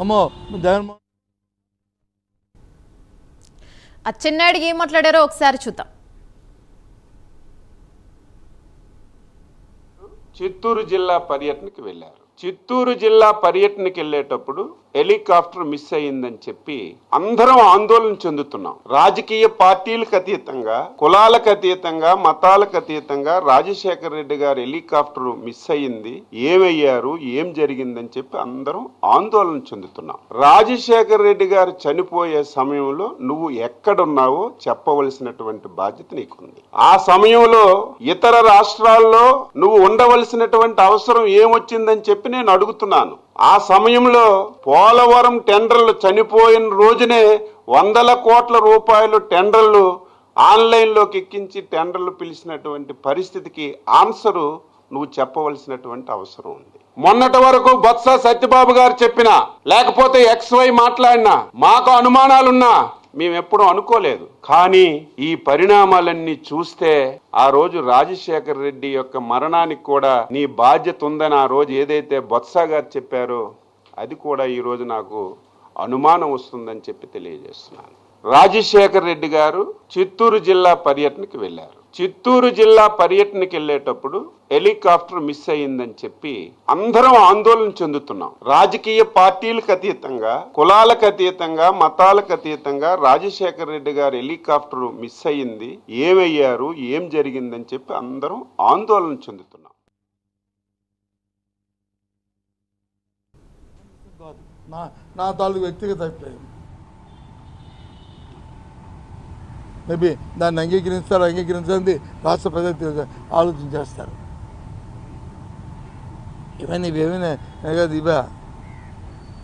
అమ్మో జగన్మోహన్ అచ్చెన్నాయుడు ఏం మాట్లాడారో ఒకసారి చూద్దాం. చిత్తూరు జిల్లా పర్యటనకి వెళ్ళారు. చిత్తూరు జిల్లా పర్యటనకి వెళ్ళేటప్పుడు హెలికాప్టర్ మిస్ అయ్యిందని చెప్పి అందరం ఆందోళన చెందుతున్నాం. రాజకీయ పార్టీలకు అతీతంగా, కులాలకు అతీతంగా, మతాలకు అతీతంగా రాజశేఖర రెడ్డి గారు హెలికాప్టర్ మిస్ అయ్యింది, ఏమయ్యారు, ఏం జరిగిందని చెప్పి అందరం ఆందోళన చెందుతున్నాం. రాజశేఖర రెడ్డి గారు చనిపోయే సమయంలో నువ్వు ఎక్కడున్నావో చెప్పవలసినటువంటి బాధ్యత నీకుంది. ఆ సమయంలో ఇతర రాష్ట్రాల్లో నువ్వు ఉండవలసినటువంటి అవసరం ఏమొచ్చిందని చెప్పి నేను అడుగుతున్నాను. ఆ సమయంలో పోలవరం టెండర్లు చనిపోయిన రోజునే 100 కోట్ల రూపాయలు టెండర్లు ఆన్లైన్లోకి ఎక్కించి టెండర్లు పిలిచినటువంటి పరిస్థితికి ఆన్సరు నువ్వు చెప్పవలసినటువంటి అవసరం ఉంది. మొన్నటి వరకు బొత్స సత్యబాబు గారు చెప్పినా, లేకపోతే XY మాట్లాడినా, మాకు అనుమానాలున్నా మేమెప్పుడూ అనుకోలేదు. కానీ ఈ పరిణామాలన్నీ చూస్తే ఆ రోజు రాజశేఖర రెడ్డి యొక్క మరణానికి కూడా నీ బాధ్యత ఉందని ఆ రోజు ఏదైతే బొత్స గారు చెప్పారో అది కూడా ఈ రోజు నాకు అనుమానం వస్తుందని చెప్పి తెలియజేస్తున్నాను. రాజశేఖర రెడ్డి గారు చిత్తూరు జిల్లా పర్యటనకి వెళ్ళారు. చిత్తూరు జిల్లా పర్యటనకి వెళ్ళేటప్పుడు హెలికాప్టర్ మిస్ అయ్యిందని చెప్పి అందరం ఆందోళన చెందుతున్నాం. రాజకీయ పార్టీలకు అతీతంగా, కులాలకు అతీతంగా, మతాలకు అతీతంగా రాజశేఖర రెడ్డి గారు హెలికాప్టర్ మిస్ అయ్యింది, ఏమయ్యారు, ఏం జరిగిందని చెప్పి అందరం ఆందోళన చెందుతున్నాం. నా తాలూకు వ్యక్తిగత అభిప్రాయం. మేబీ దాన్ని అంగీకరించాలని రాష్ట్ర ప్రజలు ఆలోచన చేస్తారు. ఇవేమైనా కాదు, ఇవా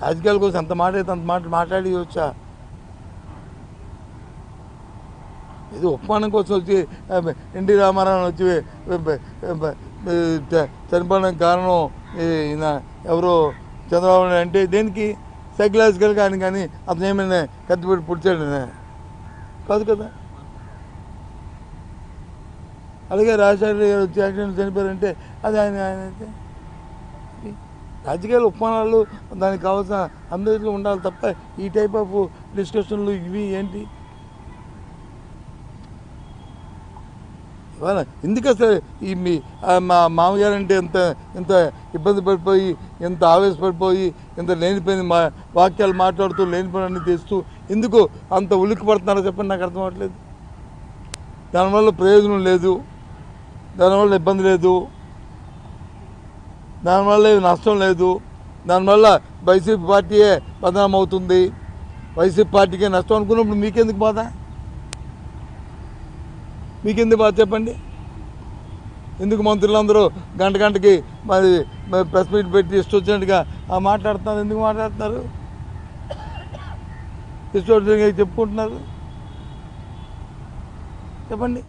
రాజకీయాల కోసం అంత మాట అయితే అంత మాట మాట్లాడి వచ్చా. ఇది ఉపమానం కోసం వచ్చి ఎన్టీ రామారావు వచ్చి చనిపోవడానికి కారణం ఈయన ఎవరో చంద్రబాబు నాయుడు అంటే దేనికి? సైకలాజికల్గా అని, కానీ అతను ఏమైనా కత్తిపెట్టి పుడిచాడు కాదు కదా. అలాగే రాజశేఖర గారు వచ్చి యాక్సిడెంట్ చనిపోయారంటే అది ఆయన అయితే రాజకీయాలు ఉపమానాలు దానికి కావాల్సిన అందరిలో ఉండాలి తప్ప ఈ టైప్ ఆఫ్ డిస్కషన్లు ఇవి ఏంటి? ఇవాళ ఎందుకు అసలు ఈ మా మామగారు అంటే ఎంత ఇబ్బంది పడిపోయి, ఎంత ఆవేశపడిపోయి, ఎంత లేనిపోయిన వాక్యాలు మాట్లాడుతూ లేనిపోయిన తెస్తూ ఎందుకు అంత ఉలిక్కి పడుతున్నారో చెప్పండి, నాకు అర్థం అవ్వట్లేదు. దానివల్ల ప్రయోజనం లేదు, దానివల్ల ఇబ్బంది లేదు, దానివల్ల నష్టం లేదు. దానివల్ల వైసీపీ పార్టీయే బదనాం అవుతుంది, వైసీపీ పార్టీకే నష్టం అనుకున్నప్పుడు మీకెందుకు బాధ? మీకెందుకు బాధ చెప్పండి? ఎందుకు మంత్రులందరూ గంటకి మరి ప్రెస్ మీట్ పెట్టి ఇష్టం వచ్చినట్టుగా మాట్లాడుతున్నారు? ఎందుకు మాట్లాడుతున్నారు? ఇష్టం వచ్చినట్టుగా చెప్పుకుంటున్నారు చెప్పండి.